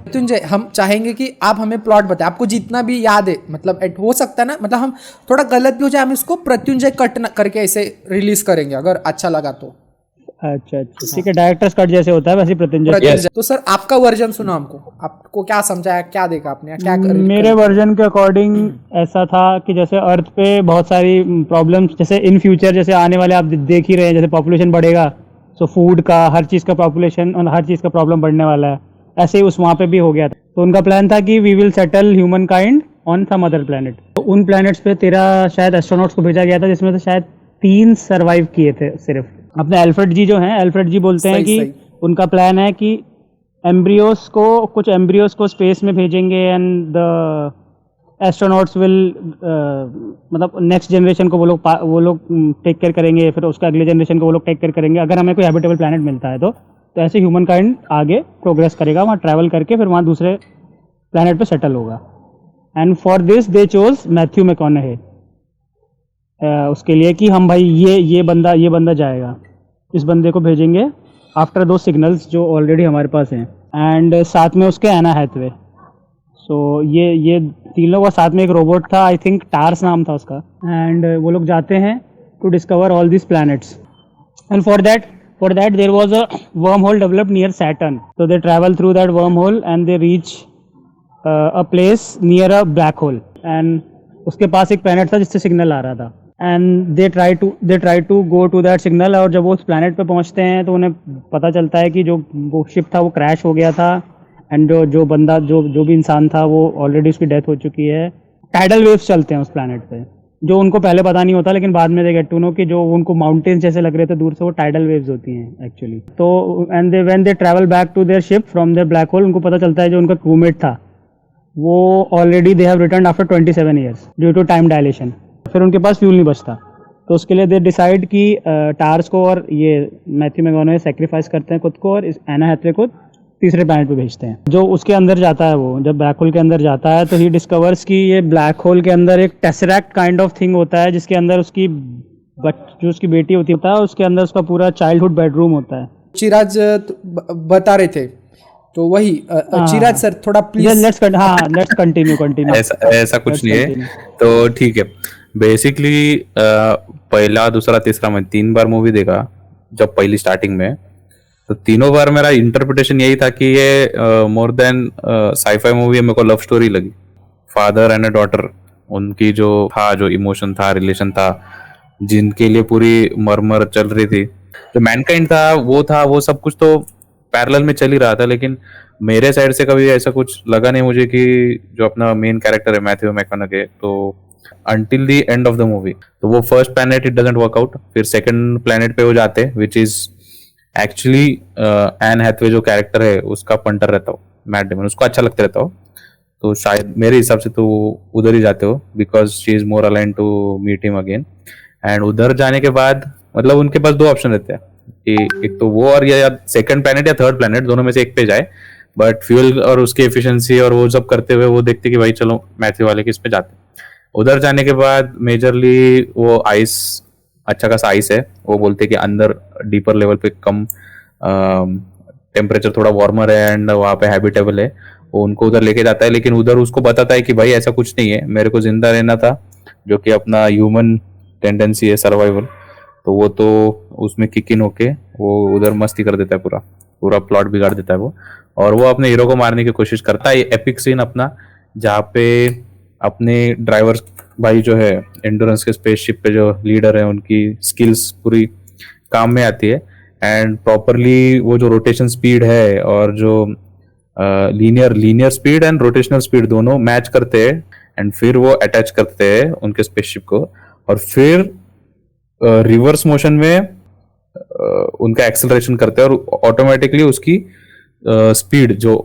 मृत्युंजय, हम चाहेंगे कि आप हमें प्लॉट बताएं, आपको जितना भी याद है, मतलब हो सकता है ना, मतलब हम थोड़ा गलत भी हो जाए, हम इसको प्रत्युंजय कट करके ऐसे रिलीज करेंगे अगर अच्छा लगा तो। अच्छा अच्छा ठीक है, डायरेक्टर्स कट जैसे होता है वैसे प्रत्युंजय। प्रत्युंजय तो सर आपका वर्जन सुनो हमको, आपको क्या समझाया, क्या देखा आपने, क्या मेरे वर्जन के अकॉर्डिंग ऐसा था कि जैसे अर्थ पे बहुत सारी प्रॉब्लम्स, जैसे इन फ्यूचर जैसे आने वाले आप देख ही रहे हैं, जैसे पॉपुलेशन बढ़ेगा, सो फूड का, हर चीज़ का पॉपुलेशन और हर चीज़ का प्रॉब्लम बढ़ने वाला है। ऐसे ही उस वहाँ पे भी हो गया था। तो उनका प्लान था कि we will settle humankind on some other planet. तो उन प्लैनेट्स पे 13 शायद एस्ट्रोनॉट्स को भेजा गया था, जिसमें से शायद 3 सर्वाइव किए थे सिर्फ। अपने एल्फ्रेड जी जो हैं, एल्फ्रेड जी बोलते हैं कि उनका प्लान है कि कुछ एम्ब्रियोस को स्पेस में भेजेंगे एंड द एस्ट्रोनॉट्स विल मतलब नेक्स्ट जनरेशन को वो लोग टेक केयर करेंगे, फिर उसका अगले जनरेशन को वो लोग टेक केयर करेंगे अगर हमें कोई हैबिटेबल प्लैनेट मिलता है। तो ऐसे ह्यूमन काइंड आगे प्रोग्रेस करेगा, वहाँ ट्रैवल करके फिर वहाँ दूसरे प्लैनेट पे सेटल होगा। And for this they chose Matthew McConaughey, उसके लिए कि हम भाई ये बंदा जाएगा, इस बंदे को भेजेंगे आफ्टर दो सिग्नल्स जो ऑलरेडी हमारे पास हैं, एंड साथ में उसके एना हैथवे। सो ये 3 लोग, और साथ में एक रोबोट था, आई थिंक टार्स नाम था उसका, एंड वो लोग जाते हैं to discover all this planets. And for that there was a wormhole developed near Saturn, so they travel through that wormhole and they reach a place near a black hole, and उसके पास एक planet था जिससे signal आ रहा था, and they try to go to that signal. और जब वो उस प्लैनेट पे पहुंचते हैं तो उन्हें पता चलता है कि जो वो शिप था वो क्रैश हो गया था, एंड जो भी इंसान था वो ऑलरेडी उसकी डेथ हो चुकी है। टाइडल वेव्स चलते हैं उस प्लैनेट पे, जो उनको पहले पता नहीं होता, लेकिन बाद में दे गेट टू नो कि जो उनको माउंटेन्स जैसे लग रहे थे दूर से, वो टाइडल वेव्स होती हैं एक्चुअली। तो and when they travel back to their ship from their black hole, उनको पता चलता है जो उनका क्रूमेट था वो already they have return after 27 years due to time dilation. फिर उनके पास फ्यूल नहीं बचता, तो उसके लिए दे डिसाइड कि टार्स को और ये मैथ्यू मैककॉनहे सेक्रीफाइस करते हैं खुद को, और इस एना हैथवे को तीसरे प्लैनेट पे भेजते हैं। जो उसके अंदर जाता है, वो जब ब्लैक होल के अंदर जाता है तो ही डिस्कवर्स कि ये ब्लैक होल के अंदर एक टेसरैक्ट काइंड ऑफ थिंग होता है, जिसके अंदर जो उसकी बेटी होती है उसके अंदर उसका पूरा चाइल्डहुड बेडरूम होता है। चिराज बता रहे थे, तो वही चिराज सर थोड़ा प्लीज लेट्स कंटिन्यू। ऐसा कुछ नहीं है, तो ठीक है। बेसिकली पहला, दूसरा, तीसरा, मैं 3 बार मूवी देखा जब पहली स्टार्टिंग में। तो तीनों बार मेरा इंटरप्रिटेशन यही था कि ये मोर देन साईफाई मूवी है, मेरे को लव स्टोरी लगी। फादर एंड अ डॉटर, उनकी जो इमोशन था, रिलेशन था, जिनके लिए पूरी मरमर चल रही थी, जो मैनकाइंड था वो सब कुछ तो पैरेलल में चल ही रहा था। लेकिन मेरे साइड से कभी ऐसा कुछ लगा नहीं मुझे कि जो अपना मेन कैरेक्टर है मैथ्यू मैककॉनहे, तो until the end of the movie, तो वो first planet it doesn't work out, फिर सेकंड प्लैनेट पे वो जाते हैं, which is actually Anne Hathaway जो कैरेक्टर है उसका पंटर रहता हो, मैट डेमन, उसको अच्छा लगता रहता हो, तो शायद मेरे हिसाब से तो उधर ही जाते हो, because she is more align to meet him again. And उधर जाने के बाद मतलब उनके पास 2 ऑप्शन रहते हैं कि एक तो वो, और या सेकंड प्लैनेट या थर्ड प्लैनेट, दोनों में से एक पे जाए। बट फ्यूल और उसकी एफिशिएंसी और वो सब करते हुए वो देखते कि भाई चलो मैथ्यू वाले के इस पे जाते हैं। उधर जाने के बाद मेजरली वो आइस, अच्छा खासा आइस है, वो बोलते कि अंदर डीपर लेवल पे कम टेम्परेचर थोड़ा वार्मर है एंड वहाँ पे हैबिटेबल है, वो उनको उधर लेके जाता है। लेकिन उधर उसको बताता है कि भाई ऐसा कुछ नहीं है, मेरे को जिंदा रहना था, जो कि अपना ह्यूमन टेंडेंसी है सर्वाइवल, तो वो तो उसमें किक इन होके वो उधर मस्ती कर देता है, पूरा प्लॉट बिगाड़ देता है वो, और वो अपने हीरो को मारने की कोशिश करता है। एपिक सीन अपना, जहाँ पे अपने ड्राइवर भाई जो है एंडोरेंस के स्पेसशिप पे जो लीडर है, उनकी स्किल्स पूरी काम में आती है, एंड प्रॉपरली वो जो रोटेशन स्पीड है और जो linear speed and rotational speed दोनों मैच करते हैं, एंड फिर वो अटैच करते हैं उनके स्पेसशिप को, और फिर रिवर्स मोशन में उनका एक्सेलरेशन करते हैं, और ऑटोमेटिकली उसकी स्पीड जो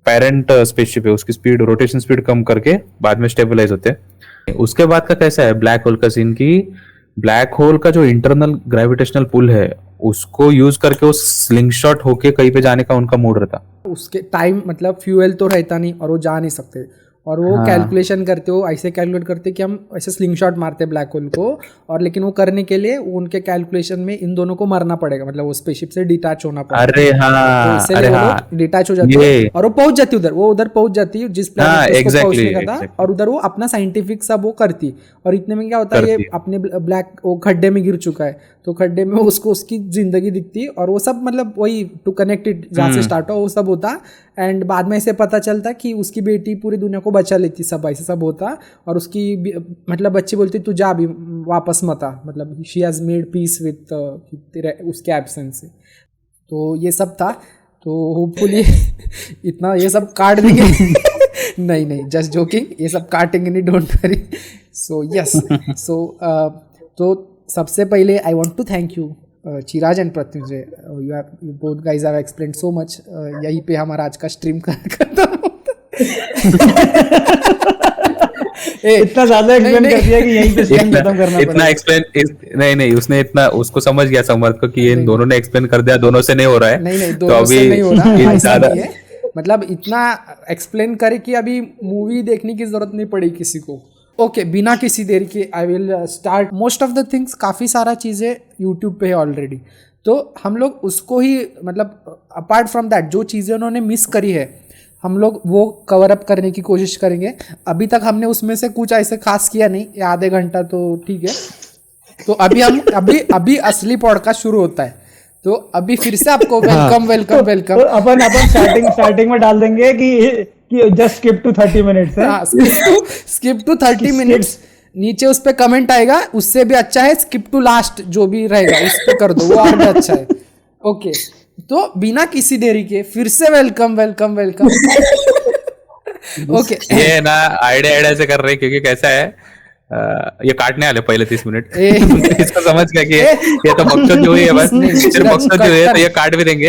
पेरेंट स्पेसशिप है उसकी स्पीड, रोटेशन स्पीड कम करके बाद में स्टेबलाइज होते हैं। उसके बाद का कैसा है ब्लैक होल का सीन, की ब्लैक होल का जो इंटरनल ग्रेविटेशनल पुल है उसको यूज करके वो स्लिंग शॉट होके कहीं पे जाने का उनका मूड रहता। उसके टाइम मतलब फ्यूल तो रहता नहीं और वो जा नहीं सकते, और वो कैलकुलेशन करते हो, ऐसे कैलकुलेट करते कि हम ऐसे स्लिंग शॉट मारते ब्लैक होल को, और लेकिन वो करने के लिए उनके कैलकुलेशन में इन दोनों को मरना पड़ेगा, मतलब वो स्पेसशिप से डिटैच होना पड़ेगा। अरे हाँ, तो इसलिए वो लोग डिटैच हो जाते हैं और वो पहुंच जाती है उधर, वो उधर पहुंच जाती है जिस प्लैनेट पे उसको पहुंचने का था, और उधर वो अपना साइंटिफिक सब वो करती। और इतने में क्या होता है, ये अपने ब्लैक वो खड्डे में गिर चुका है, तो खड्डे में उसको उसकी जिंदगी दिखती है, और वो सब मतलब वही टू कनेक्ट इट जहाँ से स्टार्ट हो वो सब होता। एंड बाद में ऐसे पता चलता कि उसकी बेटी पूरी दुनिया को बचा लेती, सब ऐसे सब होता, और उसकी मतलब बच्ची बोलती तू जा अभी वापस मत आ, मतलब she has made peace with तेरे उसके एब्सेंस से। तो ये सब था, तो होपफुली इतना ये सब काट देंगे नहीं नहीं, जस्ट जोकिंग, ये सब काटेंगे नहीं, don't worry. So yes, so तो सबसे पहले I want to thank you Chiraj and Pratyunjay, you both guys have explained so much. यहीं पे हमारा आज का स्ट्रीम खत्म होता इतना ज्यादा एक्सप्लेन कर दिया कि यहीं पे स्ट्रीम खत्म करना पड़ेगा। इतना एक्सप्लेन नहीं, उसने इतना उसको समझ गया समर्थ को कि इन दोनों ने एक्सप्लेन कर दिया, दोनों से नहीं हो रहा है। नहीं, दोनों से नहीं हो रहा, ऐसा नहीं है, मतलब इतना एक्सप्लेन करे कि अभी मूवी देखने की जरूरत नहीं पड़ी किसी को। ओके, बिना किसी देरी के I will start. Most of the things, काफ़ी सारा चीज़ें यूट्यूब पे है ऑलरेडी, तो हम लोग उसको ही मतलब अपार्ट फ्रॉम दैट जो चीज़ें उन्होंने मिस करी है हम लोग वो कवर अप करने की कोशिश करेंगे। अभी तक हमने उसमें से कुछ ऐसे खास किया नहीं, ये आधे घंटा तो ठीक है। तो अभी हम अभी असली पॉडकास्ट शुरू होता है, तो अभी फिर से आपको वेलकम। तो अपन स्टार्टिंग में डाल देंगे कि just skip to 30 minutes. Skip to 30 minutes, नीचे उस पे कमेंट आएगा, उससे भी अच्छा है स्किप टू लास्ट जो भी रहेगा उस पे कर दो, वो और भी अच्छा है। ओके, तो बिना किसी देरी के फिर से वेलकम। ओके, ये ना आइडिया से कर रहे हैं, क्योंकि कैसा है ये काटने वाले पहले 30 मिनट इसको समझ गया कि ये तो मकसद जो है, बस सिर्फ मकसद जो है, तो ये काट भी देंगे।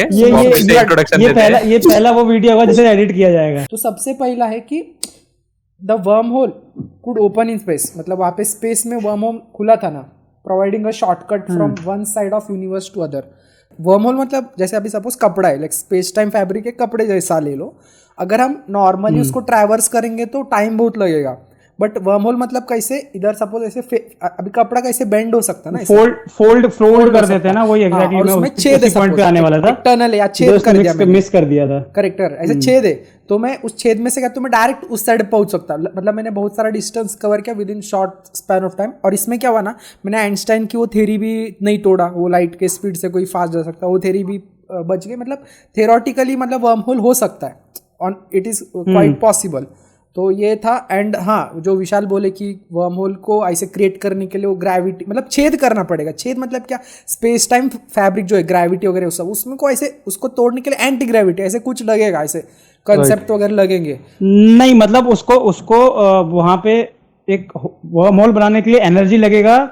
ये पहला वो वीडियो होगा जिसे एडिट किया जाएगा। तो सबसे पहला है कि the worm hole could open in space, मतलब वहाँ पे स्पेस में वर्म होल खुला था ना, providing a shortcut from one side of universe to other. Wormhole मतलब जैसे अभी सपोज कपड़ा है, लाइक स्पेस टाइम फैब्रिक के कपड़े जैसा ले लो, अगर हम नॉर्मली उसको ट्रैवर्स करेंगे तो टाइम बहुत लगेगा, बट वर्म होल मतलब कैसे, इधर सपोज ऐसे अभी कपड़ा कैसे बेंड हो सकता है ना, फोल्ड कर देते हैं ना, वही एग्जैक्टली मैं उसमें छेद है, पॉइंट पे आने वाला था, टनल है या छेद कर दिया, मिस कर दिया था, करेक्टर ऐसे छेद है, तो मैं उस छेद में से क्या, तो मैं डायरेक्ट उस साइड पहुंच सकता, मतलब मैंने बहुत सारा डिस्टेंस कवर किया with in short span of time. और इसमें क्या हुआ ना, मैंने आइंस्टाइन की वो थ्योरी भी नहीं तोड़ा, वो लाइट के स्पीड से कोई फास्ट जा सकता, वो थ्योरी भी बच गई, मतलब थियोरेटिकली मतलब वर्म होल हो सकता है, on it is quite possible. तो ये था। एंड हाँ, जो विशाल बोले कि वर्म होल को ऐसे क्रिएट करने के लिए वो ग्रेविटी मतलब छेद करना पड़ेगा। छेद मतलब क्या, स्पेस टाइम फैब्रिक जो है ग्रेविटी वगैरह सब, उसमें को ऐसे उसको तोड़ने के लिए एंटी ग्रेविटी ऐसे कुछ लगेगा, ऐसे कंसेप्ट वगैरह लगेंगे नहीं, मतलब उसको वहां पे एक वर्म होल बनाने के लिए एनर्जी लगेगा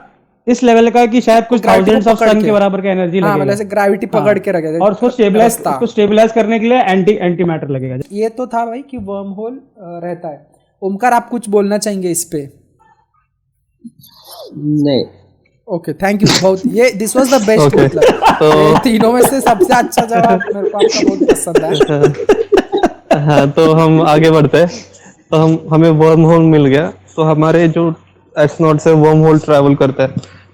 इस लेवल का कि शायद कुछ थाउजेंड्स ऑफ सन के बराबर का एनर्जी लगेगा, मतलब ऐसे ग्रेविटी पकड़ के रखेगा, और उसको स्टेबलाइज करने के लिए एंटी मैटर लगेगा। ये तो था भाई कि वर्म होल रहता है। ओमकार, आप कुछ बोलना चाहेंगे इस पे? नहीं। ओके, थैंक यू बहुत, ये दिस वाज द बेस्ट, मतलब तो तीनों में से सबसे अच्छा जवाब मेरे को आपका बहुत पसंद है। हाँ, तो हम आगे बढ़ते हैं। तो हमें वर्म होल मिल गया, तो हमारे जो एस्ट्रोनॉट से वर्म होल ट्रैवल करता है,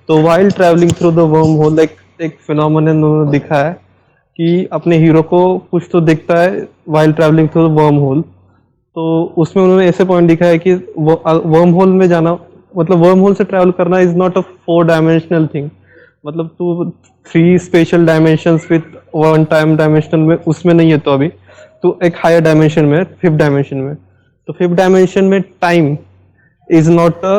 तो while travelling through the worm hole एक फिनोमेनन उन्होंने दिखा है कि अपने हीरो को कुछ तो दिखता है while travelling through the worm hole. तो उसमें उन्होंने ऐसे पॉइंट दिखा है कि वर्म होल में जाना मतलब वर्म होल से ट्रैवल करना is not a 4 dimensional thing, मतलब तू 3 special dimensions with 1 time dimension में उसमें नहीं है, तो अभी तो एक हायर डायमेंशन में, 5th डायमेंशन में। तो 5th डायमेंशन में time is not a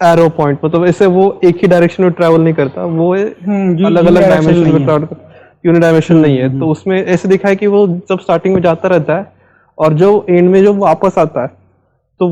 arrow point, मतलब ऐसे वो एक ही डायरेक्शन में ट्रैवल नहीं करता, वो अलग अलग डायमेंशन में ट्रैवल करता, यूनि डायमेंशन नहीं है। तो उसमें ऐसे दिखा है कि वो जब स्टार्टिंग में जाता रहता है और जो एंड में जो वापस आता है, तो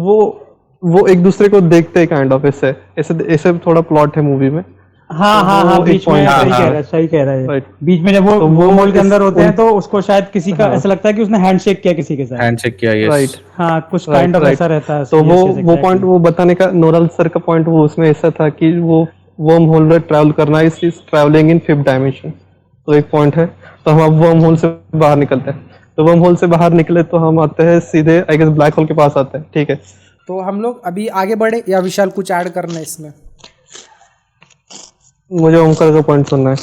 वो एक दूसरे को देखते हैं काइंड ऑफ, ऐसे थोड़ा प्लॉट है मूवी में। हाँ, बीच में सही कह रहा है। बीच में जब वो मॉल के अंदर होते हैं तो उसको शायद किसी का ऐसा लगता है कि उसने हैंडशेक किया किसी के साथ, हैंडशेक किया, यस, राइट, हाँ, कुछ काइंड ऑफ ऐसा रहता है। तो वो पॉइंट वो बताने का, नोरल सर का पॉइंट वो उसमें ऐसा था कि वो वर्म होल में ट्रैवल करना is travelling in 5th dimension, तो एक पॉइंट है। तो हम अब वर्म होल से बाहर निकलते हैं। तो वर्म होल से बाहर निकले तो हम आते हैं सीधे आई गेस ब्लैक होल के पास आते हैं, ठीक है। तो हम लोग अभी आगे बढ़े या विशाल कुछ ऐड करना है इसमें? मुझे ओंकार का पॉइंट सुनना है।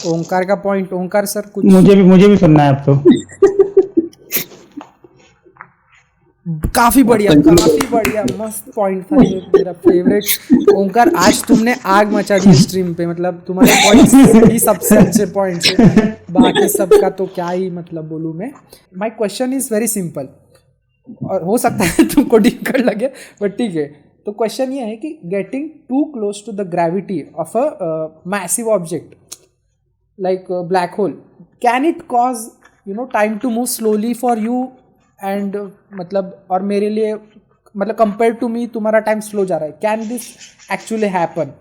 ओंकार का पॉइंट, ओंकार सर कुछ? मुझे भी सुनना है अब तो। काफी बढ़िया मस्त पॉइंट था ये, मेरा फेवरेट। ओंकार आज तुमने आग मचा दी स्ट्रीम पे, मतलब तुम्हारे पॉइंट्स ही सबसे अच्छे पॉइंट्स है, बाकी सबका तो क्या ही मतलब बोलूं मैं। My question is very simple, और हो सकता है तुमको डिफिकल्ट लगे बट ठीक है। तो क्वेश्चन ये है कि getting to close to the gravity of a massive object like black hole, can it cause time to move slowly for you and मतलब, और मेरे लिए मतलब कंपेयर टू मी तुम्हारा टाइम स्लो जा रहा है, कैन दिस एक्चुअली हैपन?